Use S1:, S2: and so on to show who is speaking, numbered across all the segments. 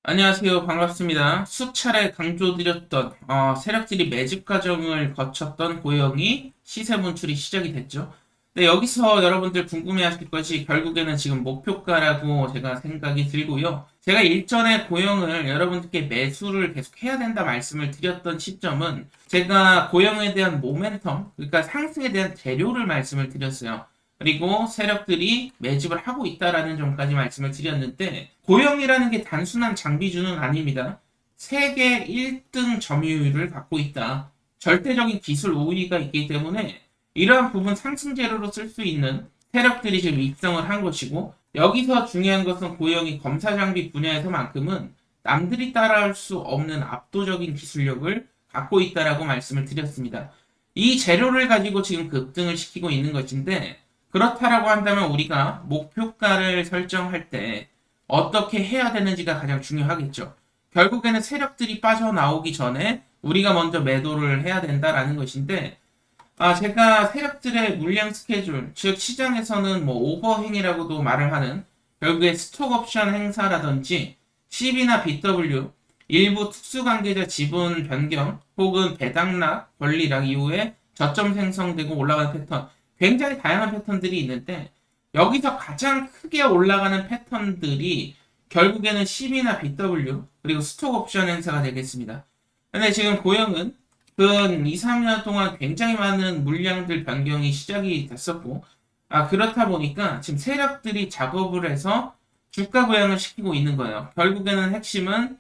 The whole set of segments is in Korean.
S1: 안녕하세요. 반갑습니다. 수차례 강조드렸던 세력들이 매집 과정을 거쳤던 고영이 시세 분출이 시작이 됐죠. 근데 여기서 여러분들 궁금해하실 것이 결국에는 지금 목표가라고 제가 생각이 들고요. 제가 일전에 고영을 여러분들께 매수를 계속 해야 된다 말씀을 드렸던 시점은 제가 고영에 대한 모멘텀, 그러니까 상승에 대한 재료를 말씀을 드렸어요. 그리고 세력들이 매집을 하고 있다라는 점까지 말씀을 드렸는데 고영이라는 게 단순한 장비주는 아닙니다. 세계 1등 점유율을 갖고 있다. 절대적인 기술 우위가 있기 때문에 이러한 부분 상승 재료로 쓸 수 있는 세력들이 지금 입성을 한 것이고 여기서 중요한 것은 고영이 검사 장비 분야에서만큼은 남들이 따라할 수 없는 압도적인 기술력을 갖고 있다라고 말씀을 드렸습니다. 이 재료를 가지고 지금 급등을 시키고 있는 것인데 그렇다라고 한다면 우리가 목표가를 설정할 때 어떻게 해야 되는지가 가장 중요하겠죠. 결국에는 세력들이 빠져나오기 전에 우리가 먼저 매도를 해야 된다라는 것인데, 제가 세력들의 물량 스케줄, 즉 시장에서는 뭐 오버행이라고도 말을 하는 결국에 스톡 옵션 행사라든지 CB나 BW, 일부 특수관계자 지분 변경 혹은 배당락, 권리락 이후에 저점 생성되고 올라가는 패턴, 굉장히 다양한 패턴들이 있는데 여기서 가장 크게 올라가는 패턴들이 결국에는 CB나 BW 그리고 스톡 옵션 행사가 되겠습니다. 근데 지금 고영은 근 2, 3년 동안 굉장히 많은 물량들 변경이 시작이 됐었고 그렇다 보니까 지금 세력들이 작업을 해서 주가 부양을 시키고 있는 거예요. 결국에는 핵심은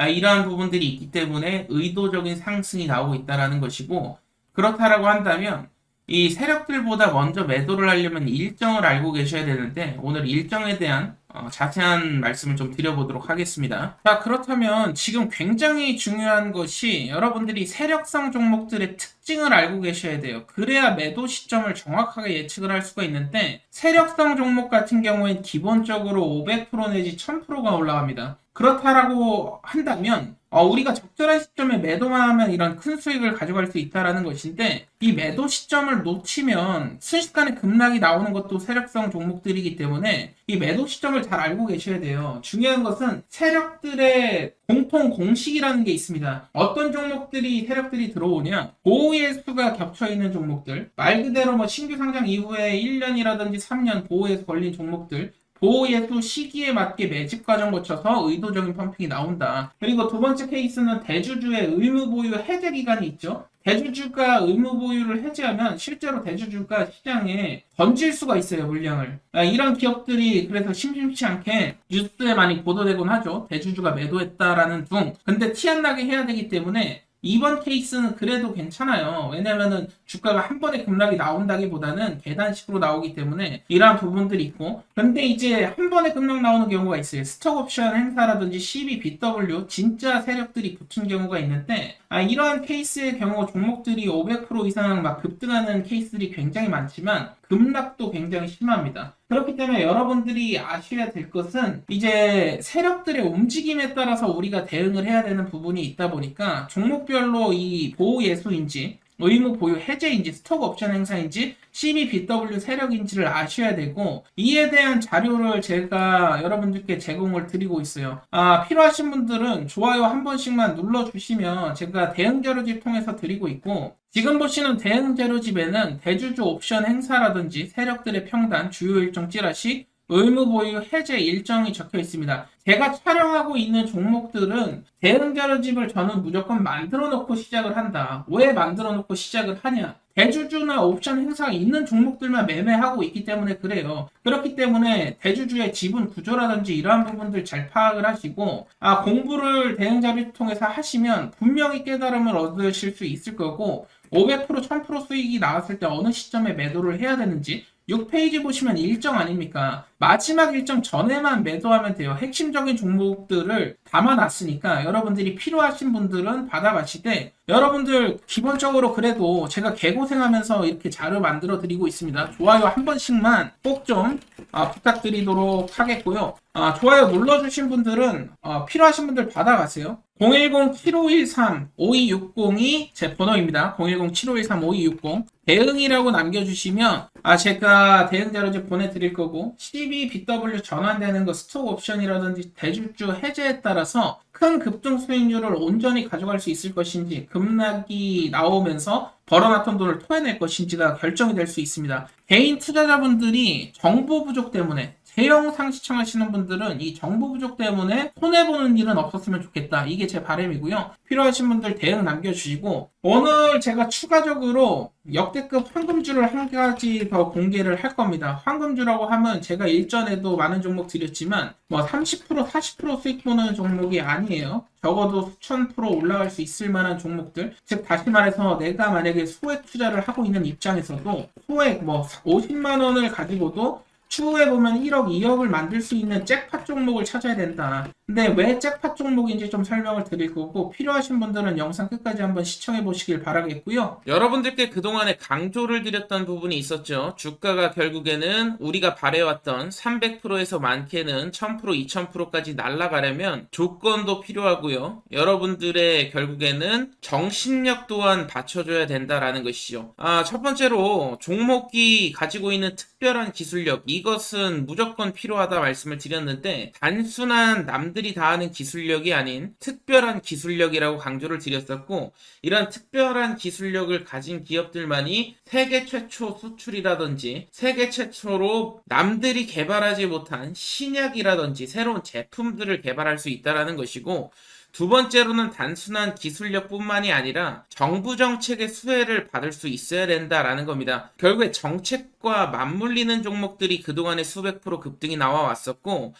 S1: 이러한 부분들이 있기 때문에 의도적인 상승이 나오고 있다는 것이고 그렇다라고 한다면 이 세력들보다 먼저 매도를 하려면 일정을 알고 계셔야 되는데 오늘 일정에 대한 자세한 말씀을 좀 드려보도록 하겠습니다. 자, 그렇다면 지금 굉장히 중요한 것이 여러분들이 세력성 종목들의 특징을 알고 계셔야 돼요. 그래야 매도 시점을 정확하게 예측을 할 수가 있는데 세력성 종목 같은 경우엔 기본적으로 500% 내지 1000%가 올라갑니다. 그렇다라고 한다면 우리가 적절한 시점에 매도만 하면 이런 큰 수익을 가져갈 수 있다라는 것인데 이 매도 시점을 놓치면 순식간에 급락이 나오는 것도 세력성 종목들이기 때문에 이 매도 시점을 잘 알고 계셔야 돼요. 중요한 것은 세력들의 공통 공식이라는 게 있습니다. 어떤 종목들이 세력들이 들어오냐? 보호의 수가 겹쳐 있는 종목들, 말 그대로 뭐 신규 상장 이후에 1년이라든지 3년 보호에서 걸린 종목들, 보호예수 시기에 맞게 매집 과정 거쳐서 의도적인 펌핑이 나온다. 그리고 두 번째 케이스는 대주주의 의무 보유 해제 기간이 있죠. 대주주가 의무 보유를 해제하면 실제로 대주주가 시장에 던질 수가 있어요, 물량을. 이런 기업들이 그래서 심심치 않게 뉴스에 많이 보도되곤 하죠. 대주주가 매도했다라는 둥. 근데 티 안 나게 해야 되기 때문에 이번 케이스는 그래도 괜찮아요. 왜냐면은 주가가 한 번에 급락이 나온다기보다는 계단식으로 나오기 때문에 이러한 부분들이 있고 근데 이제 한 번에 급락 나오는 경우가 있어요. 스톡 옵션 행사라든지 CB, BW 진짜 세력들이 붙은 경우가 있는데 이러한 케이스의 경우 종목들이 500% 이상 막 급등하는 케이스들이 굉장히 많지만 급락도 굉장히 심합니다. 그렇기 때문에 여러분들이 아셔야 될 것은 이제 세력들의 움직임에 따라서 우리가 대응을 해야 되는 부분이 있다 보니까 종목별로 이 보호 예수인지 의무 보유 해제인지 스톡 옵션 행사인지 CBBW 세력인지를 아셔야 되고 이에 대한 자료를 제가 여러분들께 제공을 드리고 있어요. 필요하신 분들은 좋아요 한 번씩만 눌러주시면 제가 대응 자료집 통해서 드리고 있고 지금 보시는 대응 자료집에는 대주주 옵션 행사라든지 세력들의 평단, 주요 일정 찌라시, 의무 보유 해제 일정이 적혀 있습니다. 제가 촬영하고 있는 종목들은 대응 자료집을 저는 무조건 만들어 놓고 시작을 한다. 왜 만들어 놓고 시작을 하냐? 대주주나 옵션 행사가 있는 종목들만 매매하고 있기 때문에 그래요. 그렇기 때문에 대주주의 지분 구조라든지 이러한 부분들 잘 파악을 하시고 공부를 대응 자료 통해서 하시면 분명히 깨달음을 얻으실 수 있을 거고 500% 1000% 수익이 나왔을 때 어느 시점에 매도를 해야 되는지 6페이지 보시면 일정 아닙니까? 마지막 일정 전에만 매도하면 돼요. 핵심적인 종목들을 담아놨으니까 여러분들이 필요하신 분들은 받아가시되 여러분들 기본적으로 그래도 제가 개고생하면서 이렇게 자료 만들어 드리고 있습니다. 좋아요 한 번씩만 꼭 좀 부탁드리도록 하겠고요. 좋아요 눌러주신 분들은 필요하신 분들 받아가세요. 010-7513-5260이 제 번호입니다. 010-7513-5260 대응이라고 남겨주시면 제가 대응 자료집 보내드릴 거고 CBBW 전환되는 거 스톡 옵션이라든지 대주주 해제에 따라 따라서 큰 급등 수익률을 온전히 가져갈 수 있을 것인지 급락이 나오면서 벌어놨던 돈을 토해낼 것인지가 결정이 될 수 있습니다. 개인 투자자분들이 정보 부족 때문에 제 영상 시청하시는 분들은 이 정보 부족 때문에 손해보는 일은 없었으면 좋겠다. 이게 제 바람이고요. 필요하신 분들 대응 남겨주시고 오늘 제가 추가적으로 역대급 황금주를 한 가지 더 공개를 할 겁니다. 황금주라고 하면 제가 일전에도 많은 종목 드렸지만 뭐 30% 40% 수익 보는 종목이 아니에요. 적어도 수천 프로 올라갈 수 있을 만한 종목들. 즉 다시 말해서 내가 만약에 소액 투자를 하고 있는 입장에서도 소액 뭐 50만 원을 가지고도 추후에 보면 1억, 2억을 만들 수 있는 잭팟 종목을 찾아야 된다. 근데 왜 잭팟 종목인지 좀 설명을 드릴 거고 필요하신 분들은 영상 끝까지 한번 시청해 보시길 바라겠고요. 여러분들께 그동안에 강조를 드렸던 부분이 있었죠. 주가가 결국에는 우리가 바래왔던 300%에서 많게는 1000%, 2000%까지 날아가려면 조건도 필요하고요. 여러분들의 결국에는 정신력 또한 받쳐줘야 된다라는 것이죠. 첫 번째로 종목이 가지고 있는 특별한 기술력, 이것은 무조건 필요하다 말씀을 드렸는데 단순한 남들이 다 하는 기술력이 아닌 특별한 기술력이라고 강조를 드렸었고 이런 특별한 기술력을 가진 기업들만이 세계 최초 수출이라든지 세계 최초로 남들이 개발하지 못한 신약이라든지 새로운 제품들을 개발할 수 있다는 것이고 두 번째로는 단순한 기술력뿐만이 아니라 정부 정책의 수혜를 받을 수 있어야 된다라는 겁니다. 결국에 정책과 맞물리는 종목들이 그동안에 수백 프로 급등이 나와 왔었고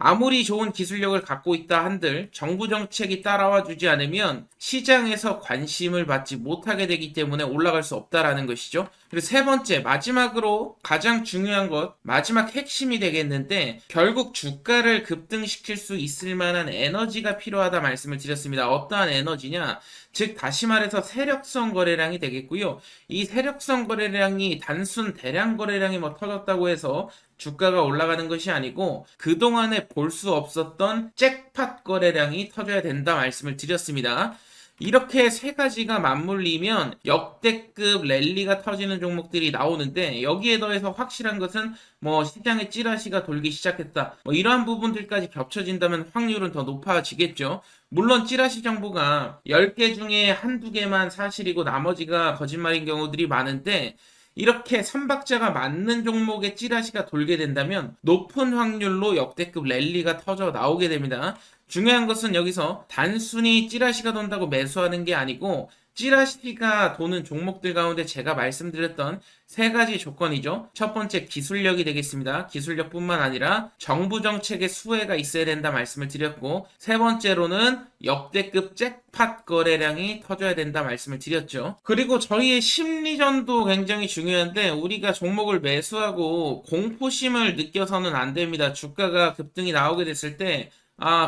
S1: 아무리 좋은 기술력을 갖고 있다 한들 정부 정책이 따라와 주지 않으면 시장에서 관심을 받지 못하게 되기 때문에 올라갈 수 없다라는 것이죠. 그리고 세 번째, 마지막으로 가장 중요한 것, 마지막 핵심이 되겠는데 결국 주가를 급등시킬 수 있을 만한 에너지가 필요하다 말씀을 드렸습니다. 어떠한 에너지냐? 즉 다시 말해서 세력성 거래량이 되겠고요. 이 세력성 거래량이 단순 대량 거래량이 뭐 터졌다고 해서 주가가 올라가는 것이 아니고 그동안에 볼 수 없었던 잭팟 거래량이 터져야 된다 말씀을 드렸습니다. 이렇게 세 가지가 맞물리면 역대급 랠리가 터지는 종목들이 나오는데 여기에 더해서 확실한 것은 뭐 시장에 찌라시가 돌기 시작했다. 뭐 이러한 부분들까지 겹쳐진다면 확률은 더 높아지겠죠. 물론 찌라시 정보가 10개 중에 한두 개만 사실이고 나머지가 거짓말인 경우들이 많은데 이렇게 삼박자가 맞는 종목의 찌라시가 돌게 된다면 높은 확률로 역대급 랠리가 터져 나오게 됩니다. 중요한 것은 여기서 단순히 찌라시가 돈다고 매수하는 게 아니고 찌라시가 도는 종목들 가운데 제가 말씀드렸던 세 가지 조건이죠. 첫 번째 기술력이 되겠습니다. 기술력뿐만 아니라 정부 정책의 수혜가 있어야 된다 말씀을 드렸고 세 번째로는 역대급 잭팟 거래량이 터져야 된다 말씀을 드렸죠. 그리고 저희의 심리전도 굉장히 중요한데 우리가 종목을 매수하고 공포심을 느껴서는 안 됩니다. 주가가 급등이 나오게 됐을 때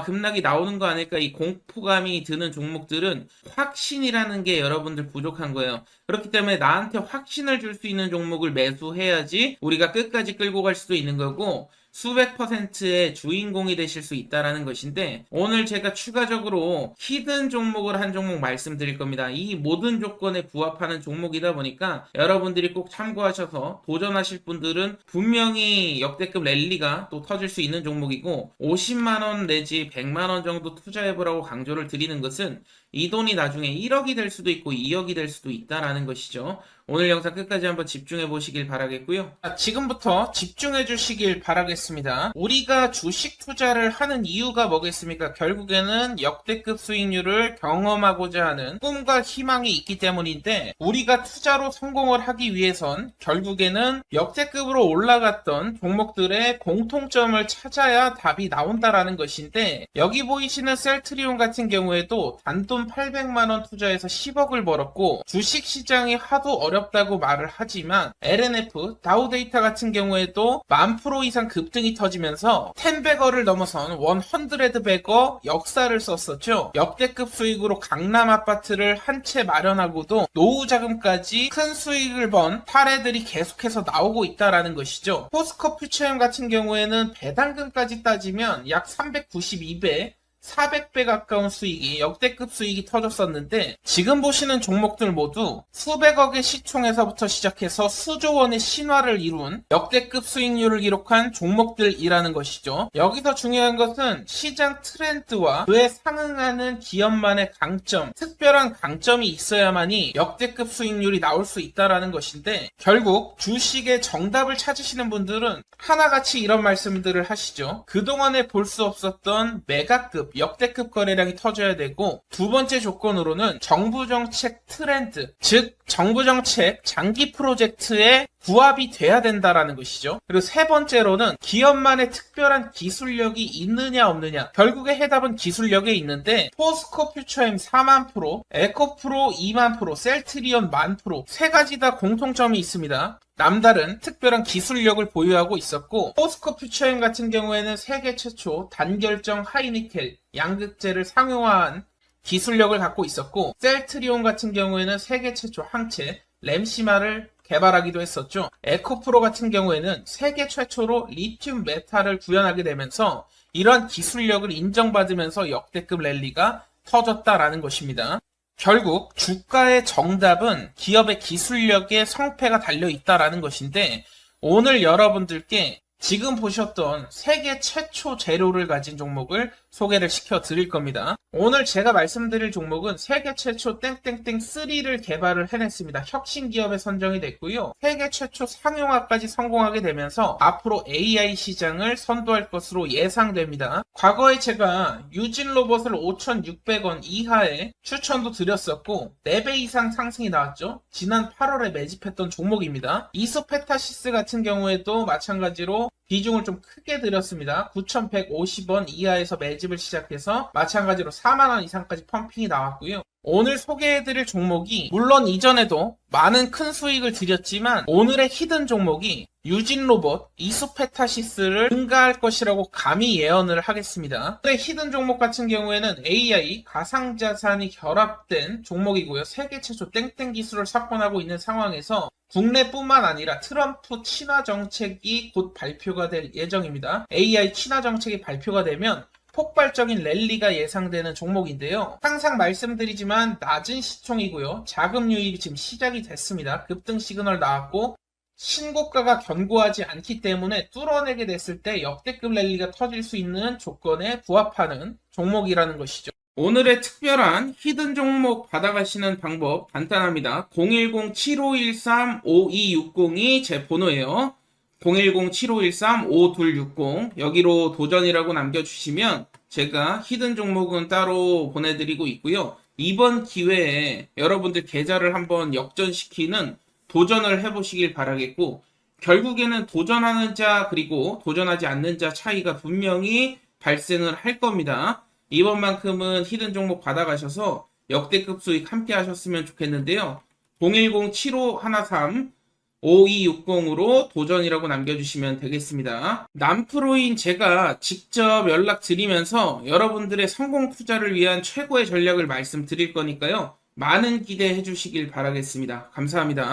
S1: 급락이 나오는 거 아닐까 이 공포감이 드는 종목들은 확신이라는 게 여러분들 부족한 거예요. 그렇기 때문에 나한테 확신을 줄 수 있는 종목을 매수해야지 우리가 끝까지 끌고 갈 수도 있는 거고 수백 %의 주인공이 되실 수 있다는 것인데 오늘 제가 추가적으로 히든 종목을 한 종목 말씀드릴 겁니다. 이 모든 조건에 부합하는 종목이다 보니까 여러분들이 꼭 참고하셔서 도전하실 분들은 분명히 역대급 랠리가 또 터질 수 있는 종목이고 50만원 내지 100만원 정도 투자해보라고 강조를 드리는 것은 이 돈이 나중에 1억이 될 수도 있고 2억이 될 수도 있다는 것이죠. 오늘 영상 끝까지 한번 집중해 보시길 바라겠고요. 지금부터 집중해 주시길 바라겠습니다. 우리가 주식 투자를 하는 이유가 뭐겠습니까? 결국에는 역대급 수익률을 경험하고자 하는 꿈과 희망이 있기 때문인데 우리가 투자로 성공을 하기 위해선 결국에는 역대급으로 올라갔던 종목들의 공통점을 찾아야 답이 나온다라는 것인데 여기 보이시는 셀트리온 같은 경우에도 단돈 800만원 투자해서 10억을 벌었고 주식시장이 하도 어렵다고 말을 하지만 LNF, 다우데이터 같은 경우에도 10,000% 이상 급등이 터지면서 10배거를 넘어선 100배거 역사를 썼었죠. 역대급 수익으로 강남 아파트를 한 채 마련하고도 노후 자금까지 큰 수익을 번 사례들이 계속해서 나오고 있다라는 것이죠. 포스코 퓨처엠 같은 경우에는 배당금까지 따지면 약 392배 400배 가까운 수익이 역대급 수익이 터졌었는데 지금 보시는 종목들 모두 수백억의 시총에서부터 시작해서 수조 원의 신화를 이룬 역대급 수익률을 기록한 종목들이라는 것이죠. 여기서 중요한 것은 시장 트렌드와 그에 상응하는 기업만의 강점, 특별한 강점이 있어야만이 역대급 수익률이 나올 수 있다는 것인데 결국 주식의 정답을 찾으시는 분들은 하나같이 이런 말씀들을 하시죠. 그동안에 볼 수 없었던 메가급, 역대급 거래량이 터져야 되고 두 번째 조건으로는 정부 정책 트렌드, 즉 정부 정책 장기 프로젝트에 부합이 돼야 된다라는 것이죠. 그리고 세 번째로는 기업만의 특별한 기술력이 있느냐 없느냐. 결국에 해답은 기술력에 있는데 포스코 퓨처엠 4만 프로, 에코프로 2만 프로, 셀트리온 1만 프로 세 가지 다 공통점이 있습니다. 남다른 특별한 기술력을 보유하고 있었고 포스코 퓨처엠 같은 경우에는 세계 최초 단결정 하이니켈 양극재를 상용화한 기술력을 갖고 있었고 셀트리온 같은 경우에는 세계 최초 항체 램시마를 개발하기도 했었죠. 에코프로 같은 경우에는 세계 최초로 리튬 메탈을 구현하게 되면서 이러한 기술력을 인정받으면서 역대급 랠리가 터졌다라는 것입니다. 결국 주가의 정답은 기업의 기술력에 성패가 달려 있다라는 것인데 오늘 여러분들께 지금 보셨던 세계 최초 재료를 가진 종목을 소개를 시켜 드릴 겁니다. 오늘 제가 말씀드릴 종목은 세계 최초 땡땡땡 3를 개발을 해냈습니다. 혁신 기업에 선정이 됐고요. 세계 최초 상용화까지 성공하게 되면서 앞으로 AI 시장을 선도할 것으로 예상됩니다. 과거에 제가 유진 로봇을 5,600원 이하에 추천도 드렸었고 4배 이상 상승이 나왔죠. 지난 8월에 매집했던 종목입니다. 이소페타시스 같은 경우에도 마찬가지로 비중을 좀 크게 들였습니다. 9,150원 이하에서 매집을 시작해서 마찬가지로 4만원 이상까지 펌핑이 나왔고요. 오늘 소개해드릴 종목이 물론 이전에도 많은 큰 수익을 드렸지만 오늘의 히든 종목이 유진로봇, 이소페타시스를 능가할 것이라고 감히 예언을 하겠습니다. 오늘의 히든 종목 같은 경우에는 AI, 가상자산이 결합된 종목이고요. 세계 최초 땡땡 기술을 석권하고 있는 상황에서 국내뿐만 아니라 트럼프 친화 정책이 곧 발표가 될 예정입니다. AI 친화 정책이 발표가 되면 폭발적인 랠리가 예상되는 종목인데요. 항상 말씀드리지만 낮은 시총이고요. 자금 유입이 지금 시작이 됐습니다. 급등 시그널 나왔고 신고가가 견고하지 않기 때문에 뚫어내게 됐을 때 역대급 랠리가 터질 수 있는 조건에 부합하는 종목이라는 것이죠. 오늘의 특별한 히든 종목 받아가시는 방법 간단합니다. 010-7513-5260이 제 번호예요. 010-7513-5260 여기로 도전이라고 남겨주시면 제가 히든 종목은 따로 보내드리고 있고요. 이번 기회에 여러분들 계좌를 한번 역전시키는 도전을 해보시길 바라겠고 결국에는 도전하는 자 그리고 도전하지 않는 자 차이가 분명히 발생을 할 겁니다. 이번만큼은 히든 종목 받아가셔서 역대급 수익 함께 하셨으면 좋겠는데요. 010-7513-5260으로 도전이라고 남겨주시면 되겠습니다. 남프로인 제가 직접 연락드리면서 여러분들의 성공 투자를 위한 최고의 전략을 말씀드릴 거니까요. 많은 기대해 주시길 바라겠습니다. 감사합니다.